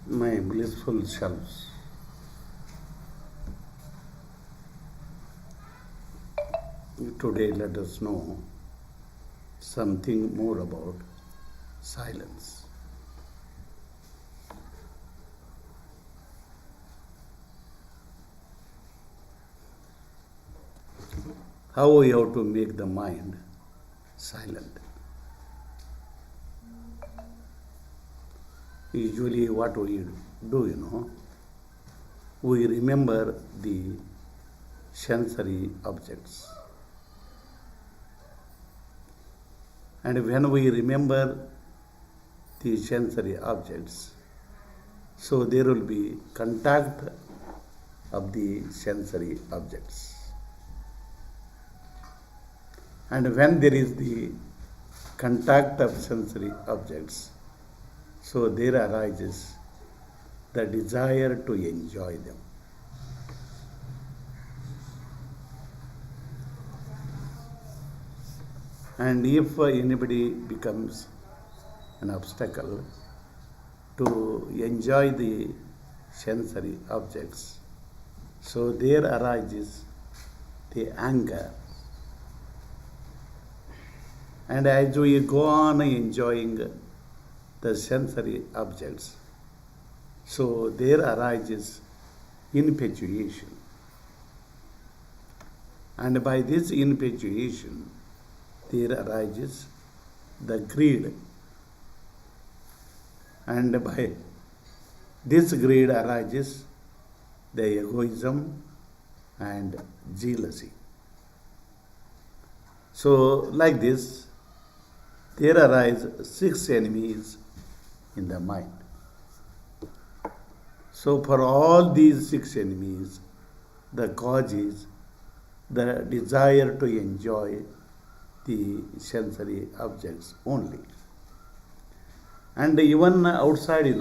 my blissful selves. Today, let us know something more about silence. How we have to make the mind silent. Usually, what we do, we remember the sensory objects. And when we remember the sensory objects, so there will be contact of the sensory objects. And when there is the contact of sensory objects, so there arises the desire to enjoy them. And if anybody becomes an obstacle to enjoy the sensory objects, so there arises the anger. And as we go on enjoying the sensory objects, so there arises infatuation. And by this infatuation, there arises the greed. And by this greed arises the egoism and jealousy. So, like this, there arise 6 enemies in the mind. So, for all these 6 enemies, the cause is the desire to enjoy the sensory objects only. And even outside,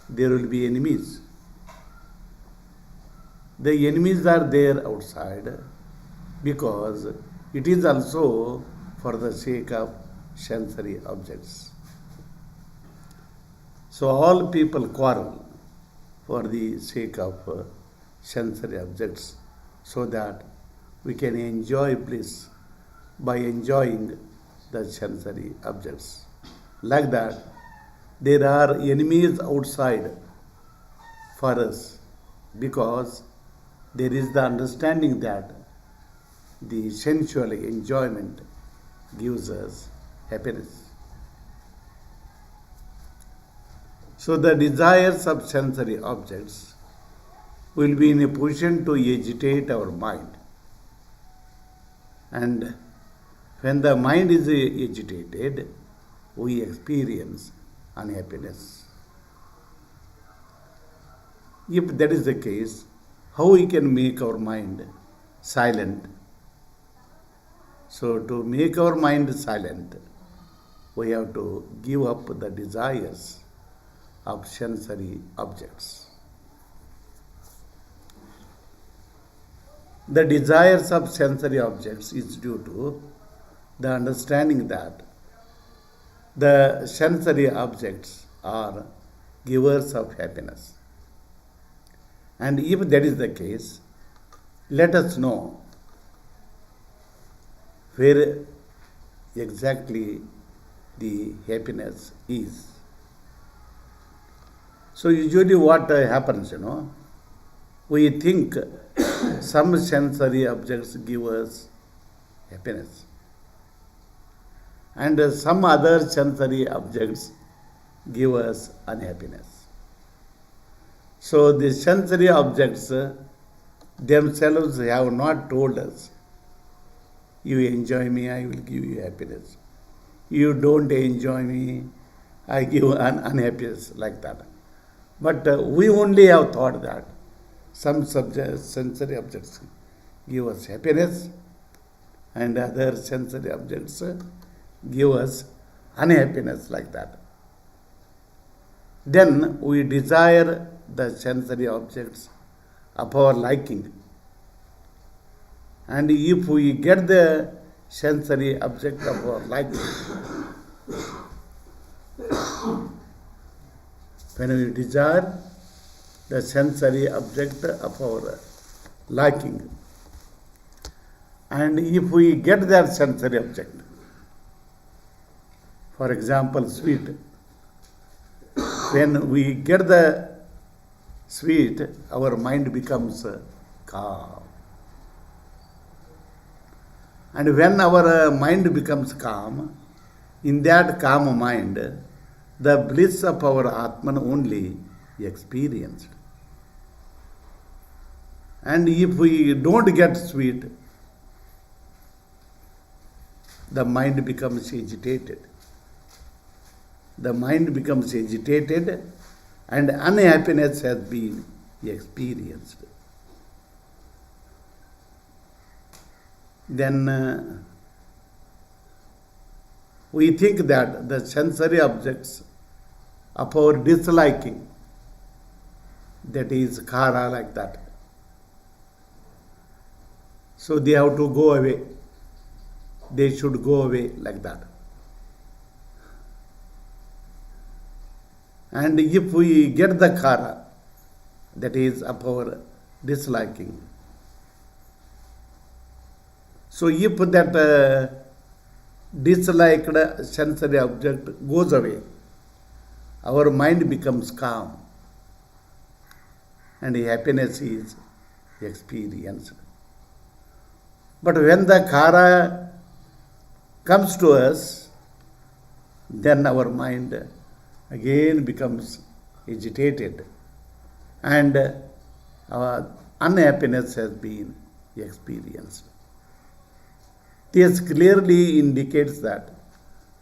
there will be enemies. The enemies are there outside because it is also for the sake of sensory objects. So all people quarrel for the sake of sensory objects so that we can enjoy bliss by enjoying the sensory objects. Like that, there are enemies outside for us because there is the understanding that the sensual enjoyment gives us happiness. So the desires of sensory objects will be in a position to agitate our mind. And when the mind is agitated, we experience unhappiness. If that is the case, how we can make our mind silent? So to make our mind silent, we have to give up the desires of sensory objects. The desires of sensory objects is due to the understanding that the sensory objects are givers of happiness. And if that is the case, let us know where exactly the happiness is. So usually what happens, we think some sensory objects give us happiness. And some other sensory objects give us unhappiness. So the sensory objects themselves have not told us, you enjoy me, I will give you happiness. You don't enjoy me, I give unhappiness, like that. But we only have thought that some sensory objects give us happiness and other sensory objects give us unhappiness, like that. Then we desire the sensory objects of our liking. And if we get the sensory object of our liking, when we desire the sensory object of our liking. And if we get that sensory object, for example, sweet, when we get the sweet, our mind becomes calm. And when our mind becomes calm, in that calm mind, the bliss of our Atman only experienced. And if we don't get sweet, the mind becomes agitated. The mind becomes agitated and unhappiness has been experienced. Then we think that the sensory objects of our disliking, that is kara, like that, so they have to go away. They should go away, like that. And if we get the kara, that is of our disliking, so if that disliked sensory object goes away, our mind becomes calm and happiness is experienced. But when the kara comes to us, then our mind again becomes agitated and our unhappiness has been experienced. This clearly indicates that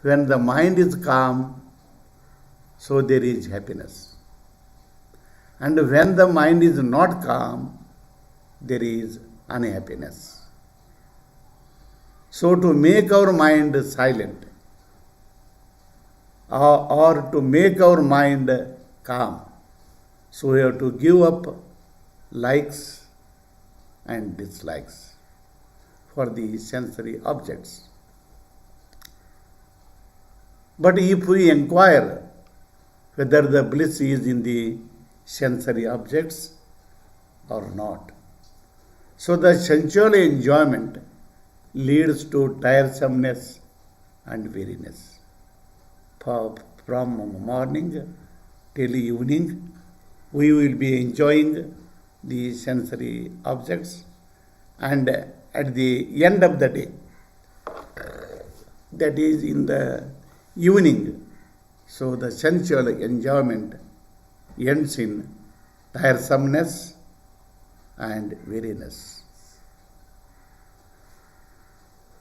when the mind is calm, so there is happiness. And when the mind is not calm, there is unhappiness. So to make our mind silent, or to make our mind calm, so we have to give up likes and dislikes for the sensory objects. But if we inquire whether the bliss is in the sensory objects or not, so the sensual enjoyment leads to tiresomeness and weariness. From morning till evening, we will be enjoying the sensory objects, and at the end of the day, that is in the evening, so the sensual enjoyment ends in tiresomeness and weariness.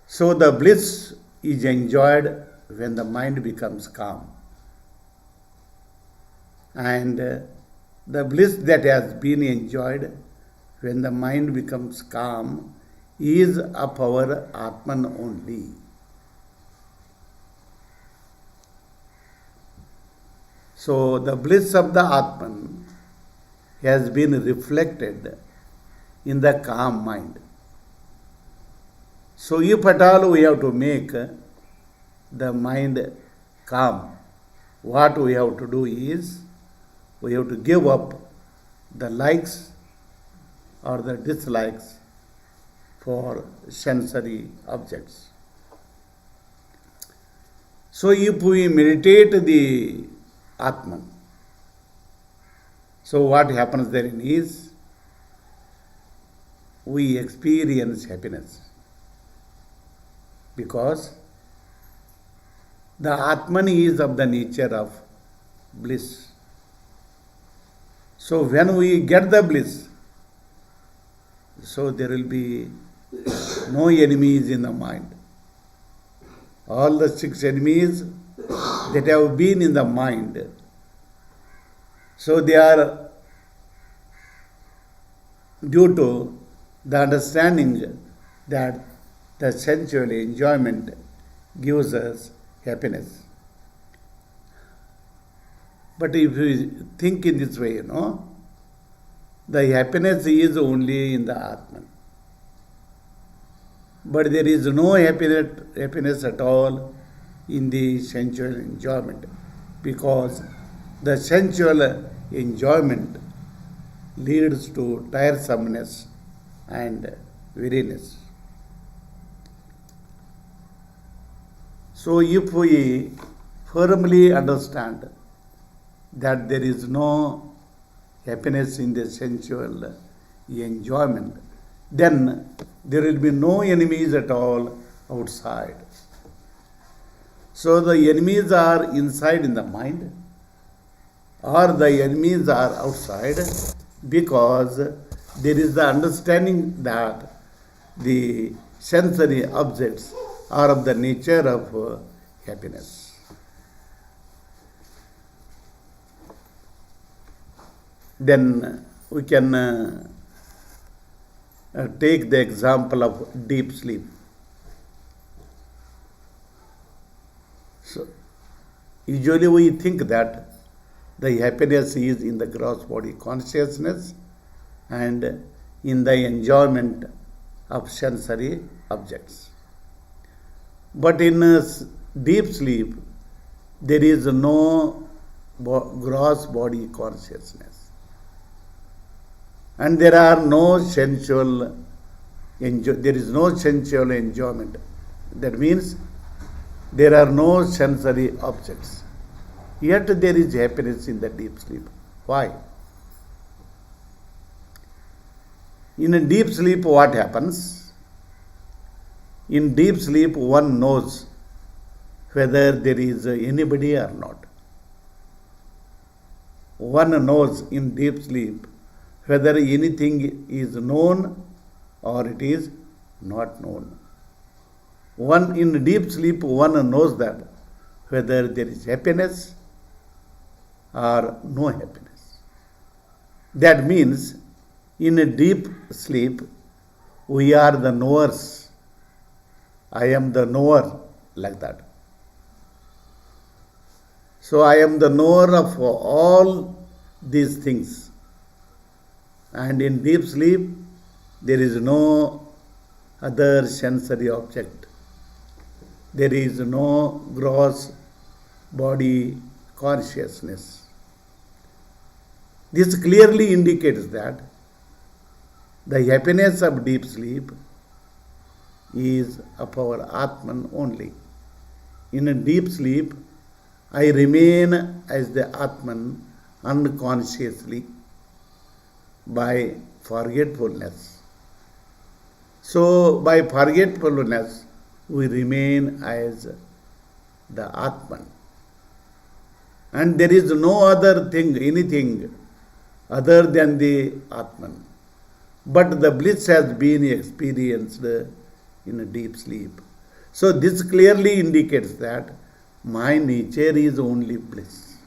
So the bliss is enjoyed when the mind becomes calm. And the bliss that has been enjoyed when the mind becomes calm is of our Atman only. So the bliss of the Atman has been reflected in the calm mind. So if at all we have to make the mind calm, what we have to do is we have to give up the likes or the dislikes for sensory objects. So if we meditate the Atman, so what happens therein is we experience happiness, because the Atman is of the nature of bliss. So when we get the bliss, so there will be no enemies in the mind. All the 6 enemies that have been in the mind, so they are due to the understanding that the sensual enjoyment gives us happiness. But if we think in this way, the happiness is only in the Atman. But there is no happiness at all in the sensual enjoyment, because the sensual enjoyment leads to tiresomeness and weariness. So if we firmly understand that there is no happiness in the sensual enjoyment, then there will be no enemies at all outside. So the enemies are inside in the mind, or the enemies are outside, because there is the understanding that the sensory objects are of the nature of happiness. Then we can take the example of deep sleep. So, usually we think that the happiness is in the gross body consciousness and in the enjoyment of sensory objects. But in deep sleep, there is no gross body consciousness. And there is no sensual enjoyment. That means there are no sensory objects. Yet there is happiness in the deep sleep. Why? In a deep sleep, what happens? In deep sleep, one knows whether there is anybody or not. One knows in deep sleep whether anything is known or it is not known. One in deep sleep, one knows that whether there is happiness or no happiness. That means in a deep sleep, we are the knowers. I am the knower, like that. So I am the knower of all these things. And in deep sleep, there is no other sensory object. There is no gross body consciousness. This clearly indicates that the happiness of deep sleep is of our Atman only. In a deep sleep, I remain as the Atman unconsciously by forgetfulness. So, by forgetfulness, we remain as the Atman. And there is no other thing, anything other than the Atman. But the bliss has been experienced in a deep sleep. So this clearly indicates that my nature is only bliss.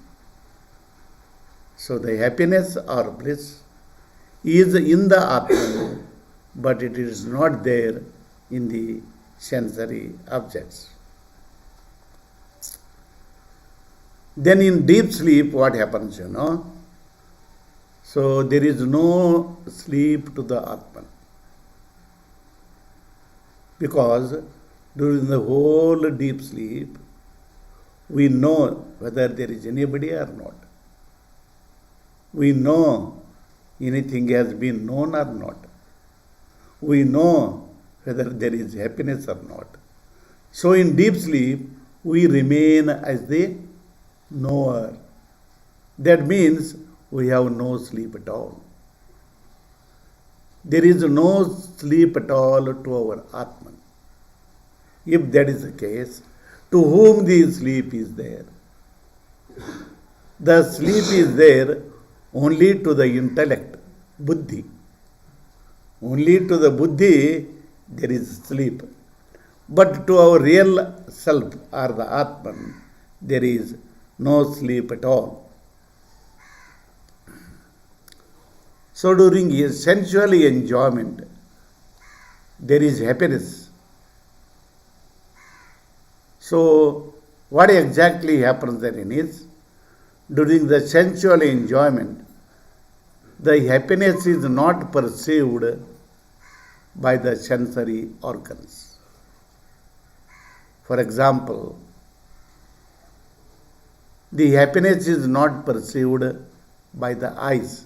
So the happiness or bliss is in the Atman, but it is not there in the sensory objects. Then in deep sleep, what happens, So there is no sleep to the Atman. Because during the whole deep sleep, we know whether there is anybody or not. We know anything has been known or not. We know whether there is happiness or not. So in deep sleep, we remain as the knower. That means we have no sleep at all. There is no sleep at all to our Atman. If that is the case, to whom the sleep is there? The sleep is there only to the intellect, buddhi. Only to the buddhi there is sleep. But to our real self or the Atman, there is no sleep at all. So during his sensual enjoyment, there is happiness. So what exactly happens therein is, during the sensual enjoyment, the happiness is not perceived by the sensory organs. For example, The happiness is not perceived by the eyes,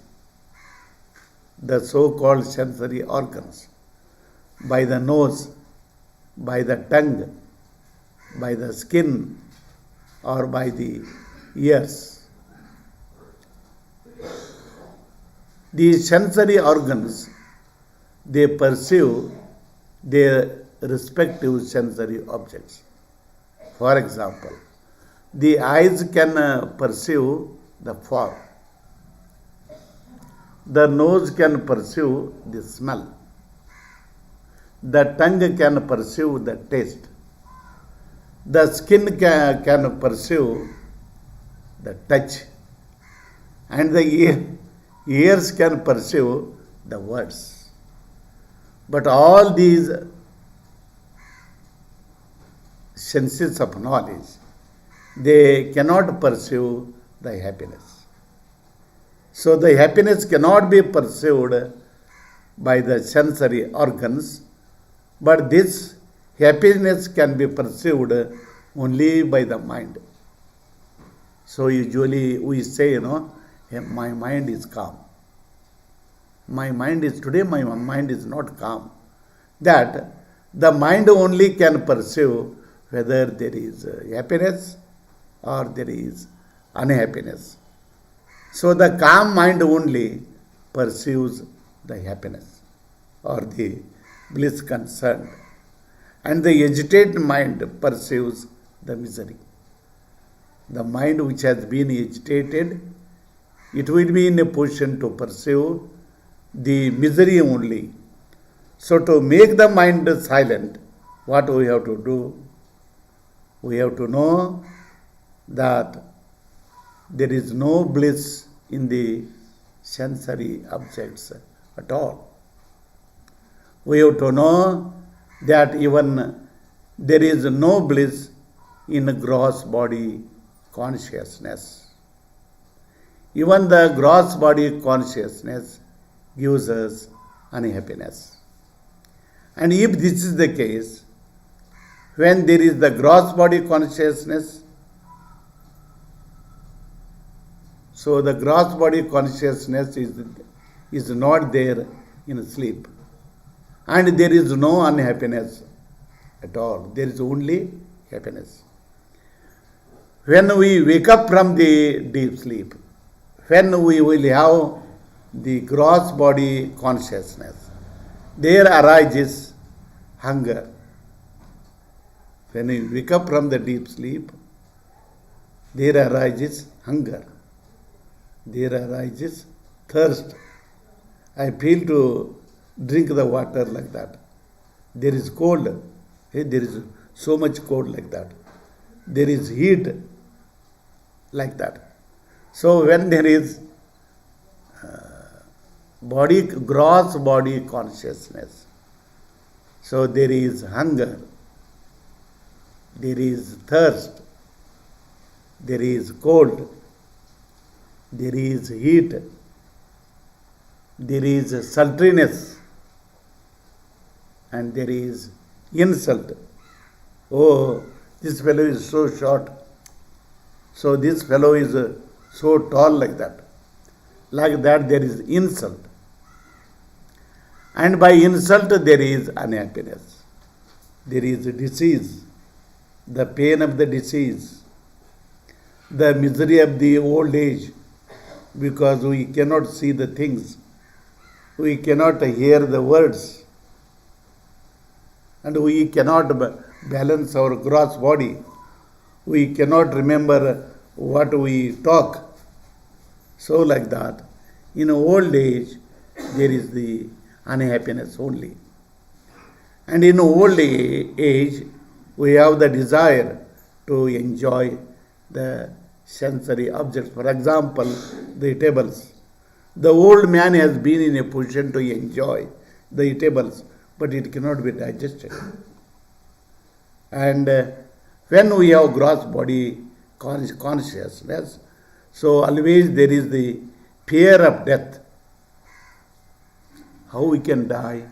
the so-called sensory organs, by the nose, by the tongue, by the skin, or by the ears. These sensory organs, they perceive their respective sensory objects. For example, the eyes can perceive the form. The nose can perceive the smell. The tongue can perceive the taste. The skin can perceive the touch. And the ears can perceive the words. But all these senses of knowledge, they cannot perceive the happiness. So the happiness cannot be perceived by the sensory organs, but this happiness can be perceived only by the mind. So usually we say, my mind is calm. My mind is not calm. That the mind only can perceive whether there is happiness or there is unhappiness. So the calm mind only perceives the happiness or the bliss concerned, and the agitated mind perceives the misery. The mind which has been agitated, it will be in a position to perceive the misery only. So to make the mind silent, what we have to do? We have to know that there is no bliss in the sensory objects at all. We have to know that even there is no bliss in gross body consciousness. Even the gross body consciousness gives us unhappiness. And if this is the case, when there is the gross body consciousness, so the gross body consciousness is not there in sleep. And there is no unhappiness at all. There is only happiness. When we wake up from the deep sleep, when we will have the gross body consciousness, there arises hunger. When we wake up from the deep sleep, there arises hunger. There arises thirst. I feel to drink the water like that. There is cold. There is so much cold like that. There is heat like that. So when there is gross body consciousness, so there is hunger, there is thirst, there is cold, there is heat, there is sultriness, and there is insult. Oh, this fellow is so short. So this fellow is so tall like that. Like that there is insult. And by insult there is unhappiness. There is disease, the pain of the disease, the misery of the old age, because we cannot see the things, we cannot hear the words, and we cannot balance our gross body. We cannot remember what we talk. So like that, in old age, there is the unhappiness only. And in old age, we have the desire to enjoy the sensory objects. For example, the eatables. The old man has been in a position to enjoy the eatables, but it cannot be digested. And when we have gross body consciousness, so always there is the fear of death. How we can die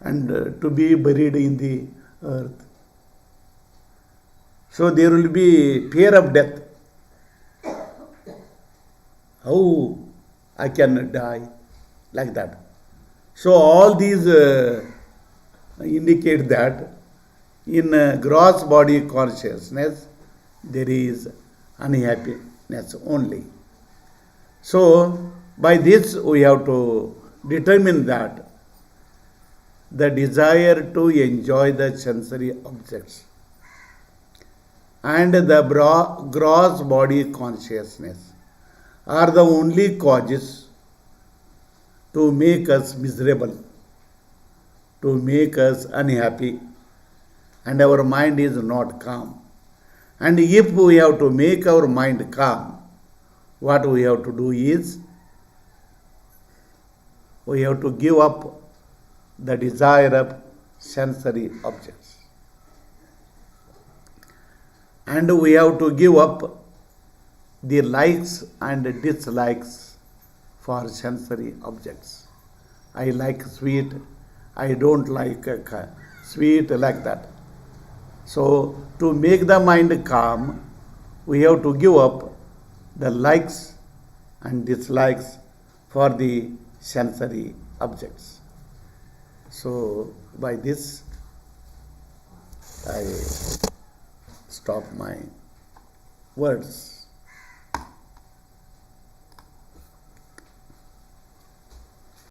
and to be buried in the earth. So there will be fear of death. How I can die? Like that. So all these indicate that in gross body consciousness there is unhappiness only. So by this we have to determine that the desire to enjoy the sensory objects and the gross body consciousness are the only causes to make us miserable, to make us unhappy, and our mind is not calm. And if we have to make our mind calm, what we have to do is we have to give up the desire of sensory objects. And we have to give up the likes and dislikes for sensory objects. I like sweet, I don't like sweet, like that. So, to make the mind calm, we have to give up the likes and dislikes for the sensory objects. So, by this, I stop my words.